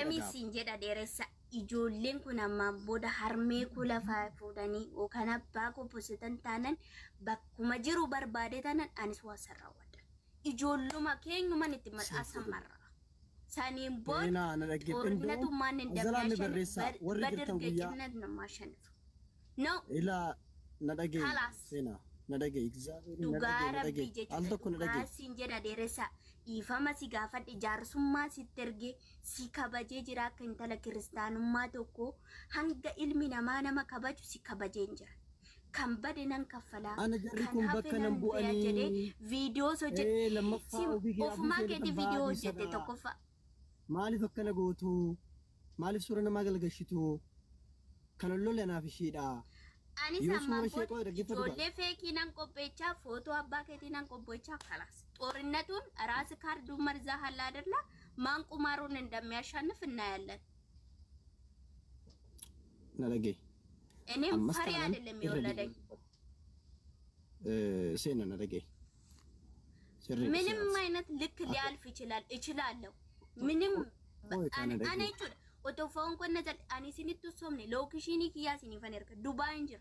Lemi sinjeda deresa ijoolleen kun amma booda harmee kula fuudhanii yookaan abbaa koo positan taanan bakkuma jiru barbaade taanan anis waa sarraawwadha. Ijoolluma keenyuman itti maxxansan marra. Saniin booda xoorinnatummaan hin dabyaashan badargeejjibnat namaa shanif. No. Ilaa na dhagee seenaa. Nadage exactly Rabbi jechuudha sinjeda deresa ifama si gaafadhe jaarsummaa sitti erge si kabajee jira akka intala kiristaanummaa tokko hanga ilmi namaa nama kabaju si kabajee jira kan bade nan kaffalaa kan hafe nan bu'anii jedhee viidiyoo hojjete ofumaa keetti viidiyoo hojjete tokkoffa maaliif akkana gootu maaliif suura namaa galgashitu kan lolle naaf ishiidha. Ani sama ijoollee feekii nan qopheechaa footoo abbaa keetii nan qopheechaa kalas ጦርነቱን ራስ ካርዱ መርዛህ አለ አይደለ ማን ቁማሩን እንደሚያሻንፍ እናያለን ነለጌ እኔም ፈሪ አይደለም ይወለደኝ ሴነ ነለጌ ምንም አይነት ልክ ሊያልፍ ይችላል እችላለሁ ምንም አኔ እጩ ኦቶፎን ኮነ አኒ ሲኒቱ ሶምኔ ሎኬሽኒ ኪያሲኒ ፈነርከ ዱባይ እንጂ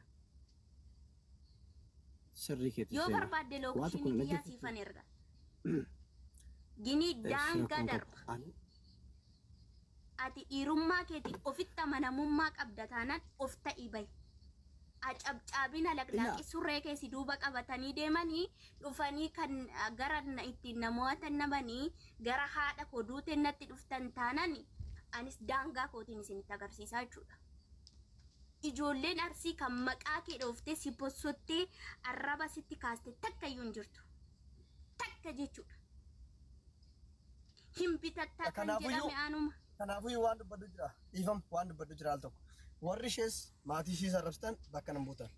ስሪከት ዮ በርባደ ሎኬሽኒ ኪያሲ ፈነርከ gini daanga darba ati irummaa keeti ofitta manamummaa qabda taanaan of ta'i bay acabcaabina laqlaaqi surree keessi duuba qabatanii deemanii dhufanii kan gara ittiin namoota namanii gara haadha koo duute natti dhuftan taanaan anis daangaa kootiin isinitti agarsiisaa jechuudha. Ijoolleen arsii kan maqaa kee dhooftee si possottee arraba sitti kaaste takka iyyuu hin jirtu. Takka jechuudha. Himbitatta kan jedhame anuma. Kanaafuu waan dubbadhu jira. Ifam waan dubbadhu jira al tokko. Warri ishees maatii ishee arrabstan bakka nan buutan.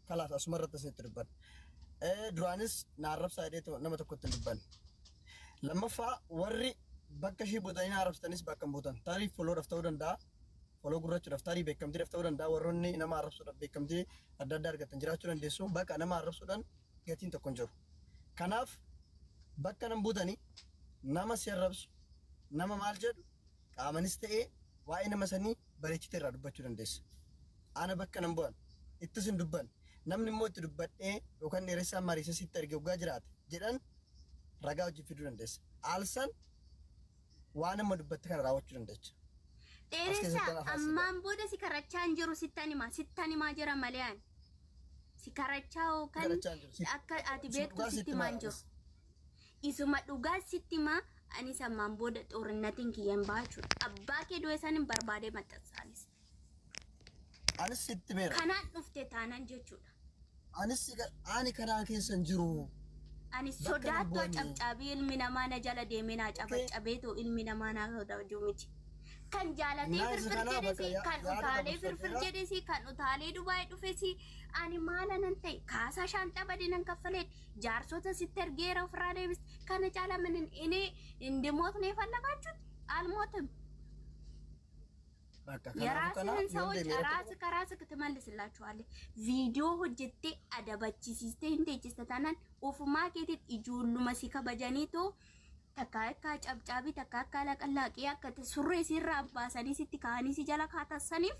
Kalaas asuma irratti asitti dubban. Duraanis na arrabsaa jedhee nama tokkotti dubban. Lammaffaa warri bakka ishee buutanii na arrabstanis bakka hin buutan. Tarii folloodhaaf ta'uu danda'a. Foloo gurraachuudhaaf tarii beekamtiidhaaf ta'uu danda'a. Warroonni nama arrabsuudhaaf beekamtii adda addaa argatan jiraachuu dandeessu. Bakka nama arrabsuudhaan gatiin tokko hin jiru. Kanaaf bakka nan buutanii nama si arrabsu nama maal jedhu qaamanis ta'ee waa'ee nama sanii bareechite irraa dubbachuu dandeessa. Ana bakka nan bu'an ittis hin dubban namni immoo itti dubbadhee yookaan dheeressaa mariisa sitti arge waggaa jiraate jedhan ragaa hojii fiduu dandeessa. Aalsan waan nama dubbatte kana raawwachuu dandeecha. Dheeressaa ammaan booda si karachaa hin jiru sittan himaa jira malee ani. Si karachaa yookaan akka ati beektu sitti himaa hin jiru. Isuma dhugaa sitti himaa ani sammaan booda xoorinnatiin kiyyaan baachuu abbaa kee du'e sanin barbaadee maxxansaanis. Anis sitti beera. Kanaan dhufte taanaan jechuudha. Ani kanaa keessan jiru. Ani sodaatoo cabcabii ilmi namaa na jala deemee naa cabacabeetoo ilmi namaa naa sodaachuu miti. Kan jaalatee firfir jedhesi kan utaalee firfir jedhesi kan utaalee Dubaay dhufesi ani maala nan ta'e kaasaa shaanxaa badee nan kaffalee jaarsota sitti ergeera ofirraa deebis kana caala minin inni indimootnee fallaqaachuuti almootum የራስህን ሰዎች ራስ ክትመልስላችኋለህ ቪዲዮ ሆጀቴ አደባችሲስቴ እንዴጅስተታናን ኦፉማ ኬቲት ኢጁሉማ ሲከበጀኒቶ ተካካ ጨብጫቢ ተካካ ለቀላቂ ያከተ ሱሬ ሲራ አባሰኒ ሲቲ ካኒ ሲጀላ ካታሰኒፍ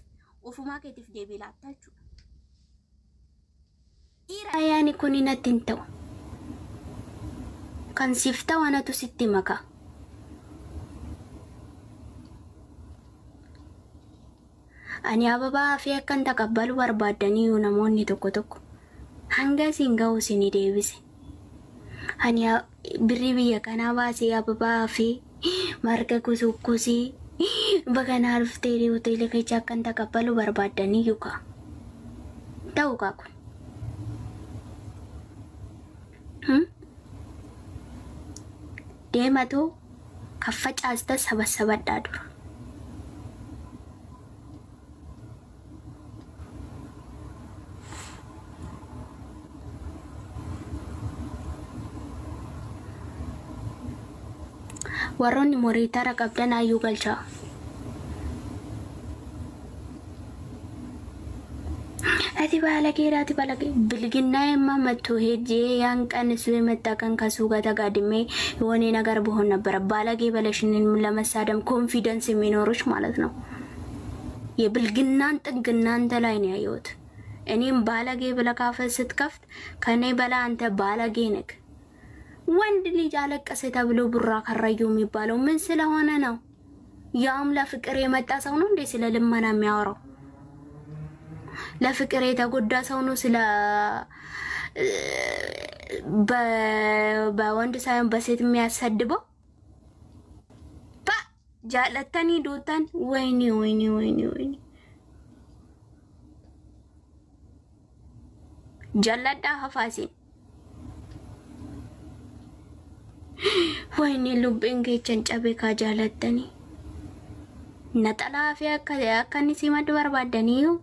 ኦፉማ ኬቲፍ ዴቢላታችሁ ኢራያኒ ኩኒነቲንተው ከንሲፍታ ዋናቱ ሲቲ መካ ani ababa fi akkan takabbalu barbaadanii namoonni tokko tokko hanga singa'u sini deebise ani birri biyya kanaa baasee ababa fi marga kusukkusii bagana dhuftee hoteela keessa akkan takabbalu barbaadanii yuka ta'u kaakun deematu kaffacaasta sabasabadhaa dura. warroonni moriitara qabdan ayyuu galchaa ati balage bilginna emma matu heje yang kan suwe metta kan kasuga tagadime የሆነ ነገር በሆነ ነበር ባለጌ በለሽንን ለመሳደም ኮንፊደንስ የሚኖርሽ ማለት ነው የብልግናን ጥግናን ተላይ ነው ያዩት እኔም ባለጌ ብለካፈ ስትከፍት ከኔ በላ አንተ ባለጌ ነክ ወንድ ልጅ አለቀሰ ተብሎ ብራ ከራዩ የሚባለው ምን ስለሆነ ነው ያም ለፍቅር የመጣ ሰው ነው እንዴ ስለ ልመና የሚያወራው ለፍቅር የተጎዳ ሰው ነው ስለ በወንድ ሳይሆን በሴት የሚያሰድበው ጃለተኒ ዶታን ወይኒ ጀለዳ ሀፋሲን ወይኒ ሉብን ጌቸን ጨቤካ ጃለተኒ ነጠላፊ አከኒ ሲመድ በርባደኒው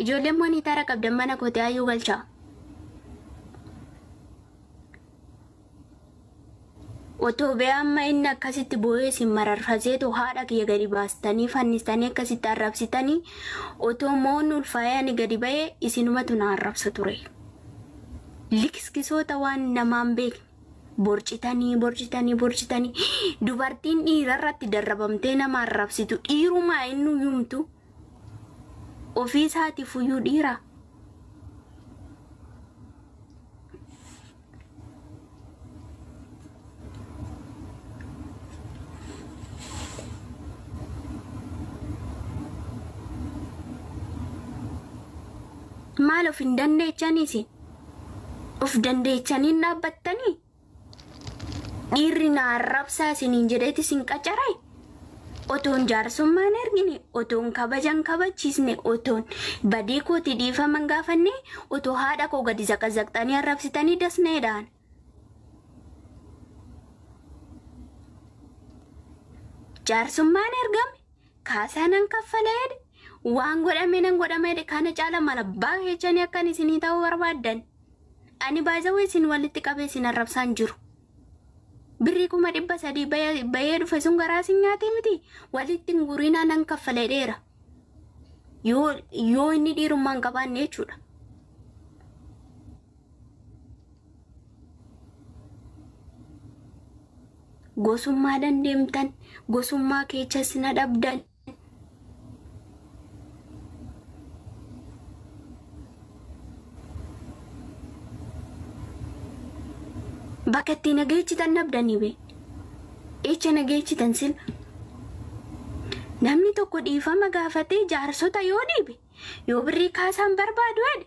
ijoolleen mooni tara qabdan mana kootee ayyuu galcha otoo be'amma inni akkasitti boo'ee si mararfaseetu haadha kiyya gadi baastanii fannistanii akkasitti arrabsitanii otoo moon ulfaayanii gadi ba'ee isinumatu na arrabsa ture likiskisoota waan namaan beekne borcitanii dubartiin dhiirarratti darrabamtee nama arrabsitu dhiirumaa inni yumtu ofiisaati fuyyuu dhiira maal of hin dandeechaniisi of dandeechanii dhaabbattanii dhiirri na arrabsaa isiniin jedheeti isin qacaray otoon jaarsummaan ergine otoon kabajan kabachiisne otoon badii kooti dhiifaman gaafanne otoo haadha koo gadi zaqazaqxanii arrabsitanii dasneedhaan jaarsummaan ergame kaasaanan kaffaleedhe waan godhameedhe kana caala mala baay'eechanii akkan isinii ta'uu barbaaddan ani baay'ee isin walitti qabee isin arrabsaan jiru birrii kuma 300 bayee dhufe sun garaa isin nyaatee miti walitti nguriinaa nan kaffaleedheera yoo inni dhiirummaan qabaanne jechuudha gosummaa dandeemtan gosummaa keechas na dhabdan bakatti nageechitan nabdanii be echa nageechitan sil namni tokko dhiifama gaafatee jaarsota yoo dhiibe yoo birrii kaasaan barbaadu jedhe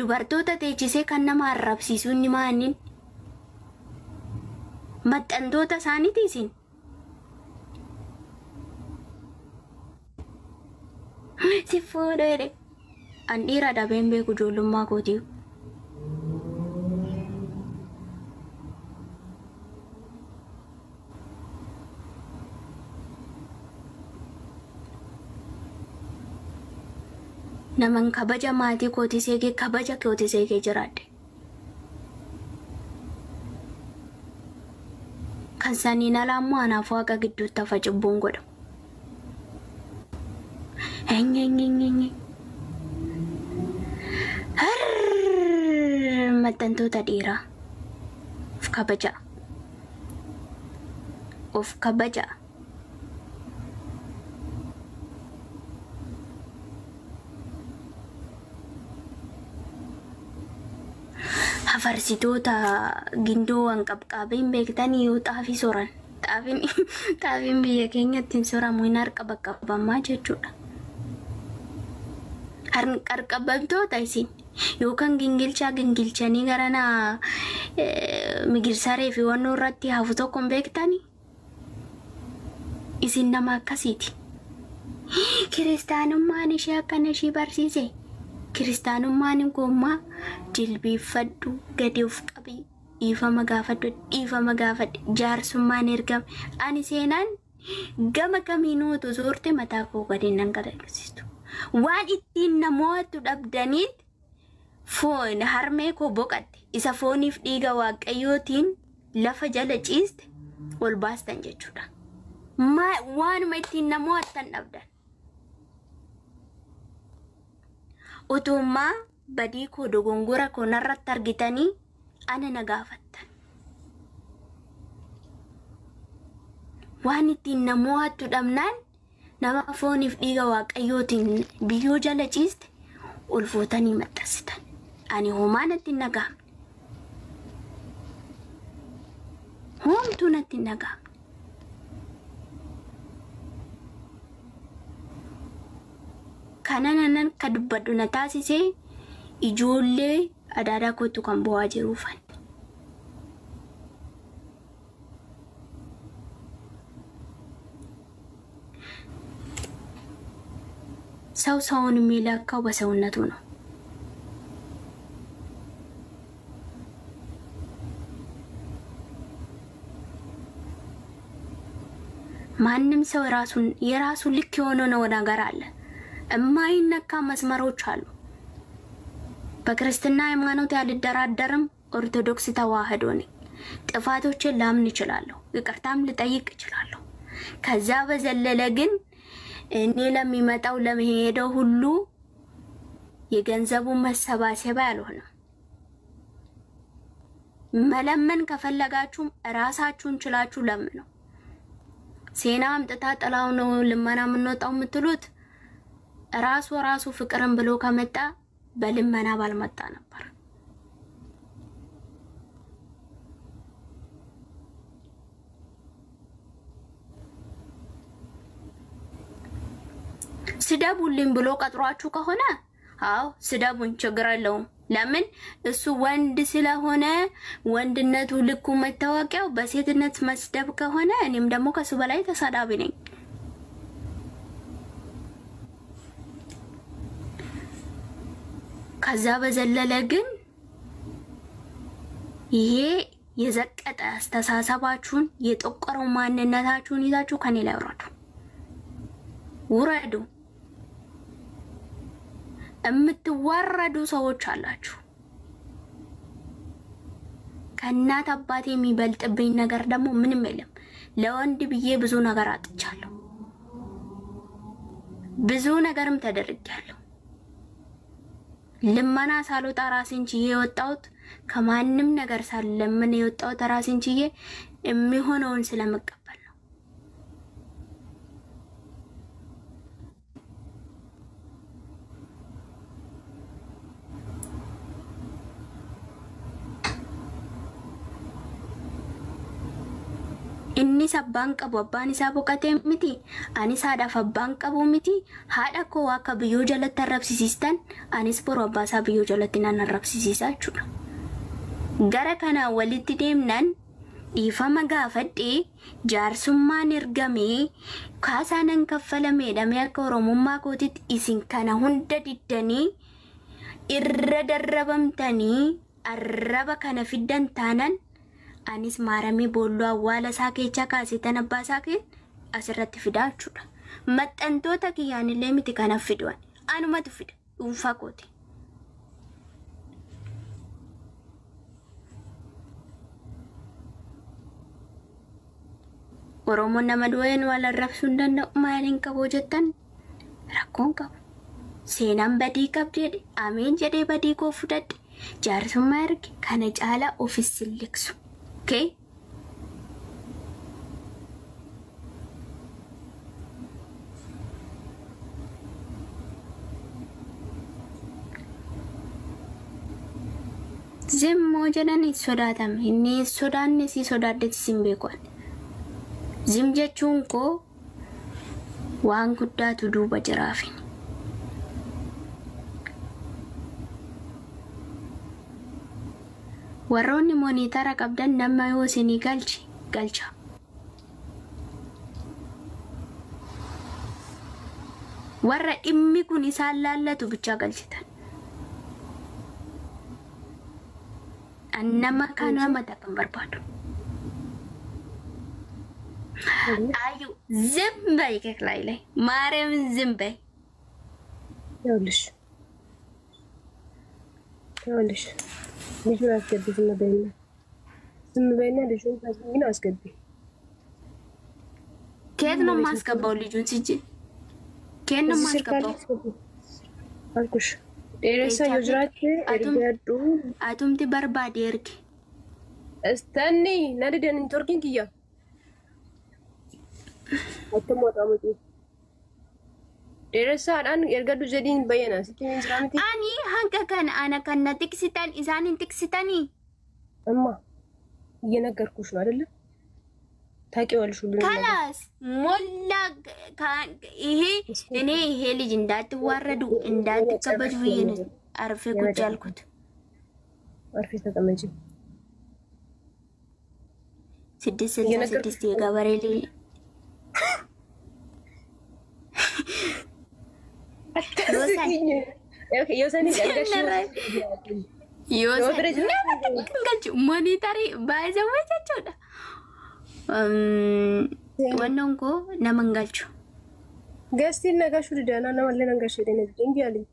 dubartoota teechisee kan nama arrabsiisu inni maaniin maxxantoota isaaniitiisin si fuudhe jedhe an dhiira dhabeen beeku ijoollummaa kootiif naman kabaja maatii kootisee kee kabaja kootisee kee jiraadhe kan saniin alaammoo anaaf waaqa gidduutti hafa cubbuun godha maxxantoota dhiiraa of kabaja hafarsitoota gindoo waan qabqabeen beektanii yoo xaafii soran xaafiin biyya keenyatti hin soramu hin harka bakka qabammaa jechuudha harqabamtoota isin yookaan gingilchanii garana migirsaree fi wannoo irratti hafu tokko beektanii isin nama akkasiiti kiristaanummaan ishee akkana ishii barsiise kiristaanummaan gommaa jilbeeffadhu gadi of qabii dhiifama gaafadhu jaarsummaan ergame ani seenaan gama kamiinuu utuu soorte mataa koo gadi nan galaksistu waan ittiin namoota dhabdaniit foon harmee koo boqatte isa fooniif dhiiga waaqayyootiin lafa jala ciiste ol baastan jechuudha waanuma ittiin namoota dhabdan utuma badii koo dogongora koo narratti argitanii ana nagaafattan. Waan ittiin namoo hattu dhabnaan nama fooniif dhiiga waaqayyootiin biyyoo jala ciiste ulfootanii maxxansitan. Ani homaa natti hin nagaamne. Homtuu natti hin nagaamne. Kananan ka dubbadhu na taasisee ijoollee adaadaa kootu kan bo'aa jiruufan. ሰው ሰውን የሚለካው በሰውነቱ ነው። ማንም ሰው የራሱ ልክ የሆነ ነገር አለ። እማይነካ መስመሮች አሉ። በክርስትና ሃይማኖት ያልደራደርም ኦርቶዶክስ ተዋህዶ ነኝ። ጥፋቶችን ላምን እችላለሁ፣ ይቅርታም ልጠይቅ እችላለሁ። ከዛ በዘለለ ግን እኔ ለሚመጣው ለመሄደው ሁሉ የገንዘቡ መሰባሰቢያ አልሆነም። መለመን ከፈለጋችሁ ራሳችሁን ችላችሁ ለምኑ። ሴና አምጥታ ጥላው ነው ልመና የምንወጣው የምትሉት ራሱ ፍቅርን ብሎ ከመጣ በልመና ባልመጣ ነበር። ስደቡልኝ ብሎ ቀጥሯችሁ ከሆነ አው ስደቡን ችግር የለውም። ለምን እሱ ወንድ ስለሆነ ወንድነቱ ልኩ መታወቂያው በሴትነት መስደብ ከሆነ እኔም ደግሞ ከሱ በላይ ተሳዳቢ ነኝ። ከዛ በዘለለ ግን ይሄ የዘቀጠ አስተሳሰባችሁን የጠቆረው ማንነታችሁን ይዛችሁ ከኔ ላይ ውረዱ። እምትዋረዱ ሰዎች አላችሁ። ከእናት አባቴ የሚበልጥብኝ ነገር ደግሞ ምንም የለም። ለወንድ ብዬ ብዙ ነገር አጥቻለሁ፣ ብዙ ነገርም ተደርጌያለሁ። ልመና ሳልወጣ ራሴን ችዬ የወጣሁት ከማንም ነገር ሳልለምን የወጣሁት ራሴን ችዬ የሚሆነውን ስለመቀበል ነው። inni sabbaan qabu abbaan isaa boqatee miti, anis haadhaaf abbaan qabu miti. Haadha koo akka biyyoo jalatti arrabsiistan anis boru abbaa isaa biyyoo jalatti nan arrabsiisa jechuudha. Gara kana walitti deemnan dhiifama gaafadhee jaarsummaan ergamee kaasaanan kaffalameedhamee akka oromummaa kootitti isin kana hunda diddanii irra darrabamtanii arraba kana fiddan taanan anis maaramii boolloo awwaala isaa keechaa kaasitan abbaa isaa kee asirratti fidaa jechuudha. Maxxantoota kiyyaanillee miti kanaaf fiduwan anumatu fida dhuunfaa kooti. Oromoon nama du'een wal arrabsuu hin danda'u maaliin qaboo jettan rakkoon qabu. Seenaan badii qabdi jedhe ameen jedhee badii koo fudhadhe jaarsummaa erge kana caalaa ofis silliksu. Okay? Zimmoo jedhan sodaatame inni sodaanne si sodaaddetti sin beekuun. Zim jechuun koo waan guddaatu duuba jiraafin. Warroonni monitara qabdan nama yoo isinii galcha. Warra dhimmi kun isaan laallatu bicha galchitan. Annama kana mata kan barbaadu. Ayu zimbay keklaile. Mariam zimbay. Yaulish. ልጁን አስገቢ። ዝም በይና ልጁን ታስገቢና አስገቢ። ከየት ነው የማስገባው ልጁን? ሲጂ ከየት ነው የማስገባው አልኩሽ። Dheeressa yoo jiraatte ergadhu. Atumti barbaade erge. Istanni na didan hin turkin kiyya. Akkuma ta'amuti. Dheeressaadhaan ergadhu jedhiin bayyana sitti hin jiraamti. Ani hanga kana ana kan na tiksitan isaan hin tiksitanii. Amma እየነገርኩሽ ነው አይደለ? ታውቂዋለሽ ሁሉ ነገር ካላስ ሞላ ይሄ ልጅ እንዳትዋረዱ እንዳትከበዱ ይሄን አርፌ ቁጭ አልኩት። አርፌ ተቀመጪ። 666 የገበሬ ልጅ ዮሰኒ ገንገሽ monitari baay'ee jechuudha. Wannoon koo nama hin galchu. ገስቲን ነጋሹ ደና ነው ወለ ነጋሽ ደነ እንዴ አለኝ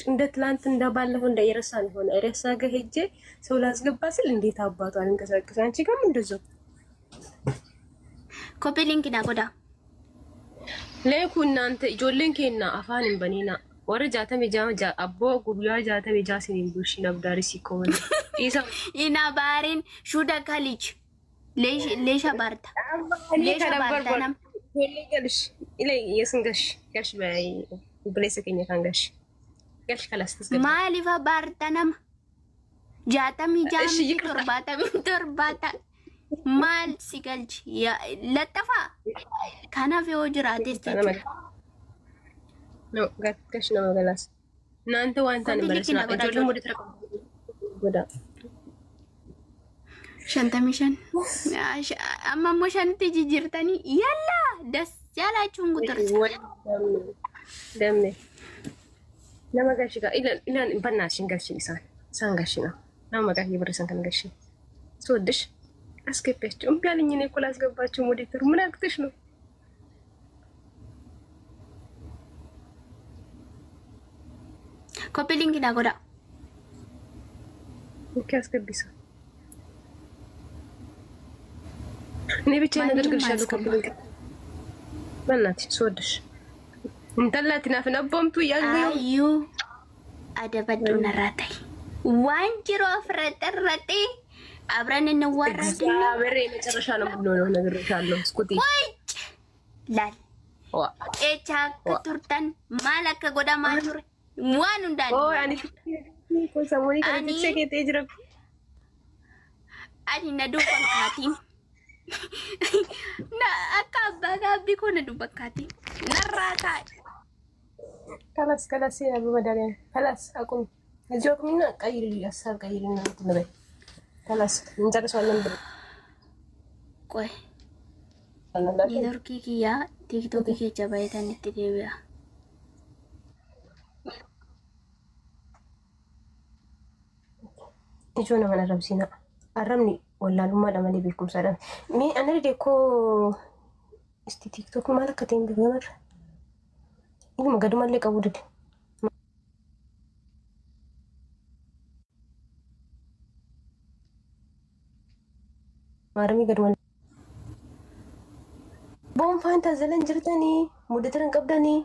እንደ ትላንት እንደባለፈው እንደየረሳን ሆነ ረሳ ጋር ሄጄ ሰው ላስገባ ስል እንዴት አባቱ አንንቀሳቀስ አንቺ ጋር እንደዛው ኮፒ ሊንክ ና ጎዳ ለኩ እናንተ ጆሌን ከና አፋንን በኔና ወረ ጃተም ጃማ አቦ ጉብያ ጃተም ጃሲን ቡሽ ነብዳሪ ሲኮን ኢና ባሪን ሹዳ ካሊች ሌሻ ባርታ ሌሻ ባርታ ነም ገልሽ ኢላይ የስንገሽ ጋሽ ባይ ብሌስ ከኛ ካንጋሽ ጋሽ ካላስ ተስገ ማሊፋ ባርታ ነም ጃተም ቶርባታ ማል ሲገልች ለጠፋ ካናፍ የወጅራት ነው ጋሽ ነው ገላስ እናንተ ዋንታን በለስና ጆሎም ወደ ተረቀ ወዳ ሸንተሚሽን አማሞ ሸንቲ ጅጅርተኒ ያላ ደስ ያላችሁን ቁጥር ደም ለማጋሽ ጋር ኢላን በእናትሽን ጋሽ ይሳን ሳንጋሽ ነው ለማጋሽ ይብርሰን ከንጋሽ ትወድሽ አስገባችሁ እምቢ አለኝ እኔ እኮ ላስገባችሁ ሞዴተሩ ምን አክተሽ ነው ኮፒ ሊንክ ና ጎዳ አስገቢሳ እኔ ብቻ ነገር ግርሻለሁ ኮፒ ሊንክ በእናትሽ ስወድሽ እንተላት ናፍና ቦምቱ አዩ አደበዱ ነራታይ ዋንጅሮ ፍረጠረጤ አብረን እንዋረድና አብሬ መጨረሻ ነው ብሎ ነው ነግሬሻለሁ ስኩቲ ወጭ ላል ኤቻ ከቱርተን ማለከ ጎዳ ማቹር ዋኑ እንዳን አኒ ኮሰሞኒ ከትቼ ከትጅረ አኒ ነዱ በካቲ ና አካባ ጋቢ ኮነ ዱ በካቲ ነራታ ከላስ ያ በመዳሪያ ከላስ አቁም እጆክሚና ቀይሪ ያሳብ ቀይሪና ትነበይ ከላስ እንጨርሳለን ብሎ ቆይ ኔትወርክ ኪያ ቲክቶክ ኬቻባይታን ትገቢያ ijo nama narabsina arramni wallaalummaa dhamale beekumsaadhaan mee anari deekoo isti tiktok maal akka ta'in beekamarra ilma gadumallee qabu dide maaramii gadumallee boonfaan taazalan jirtanii muddataran qabdanii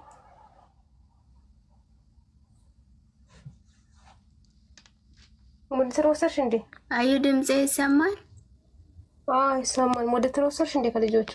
ሞዴተር ወሰርሽ እንዴ? አዩ ድምጼ ይሰማል? ይሰማል። ሞዴተር ወሰርሽ እንዴ ከልጆቹ?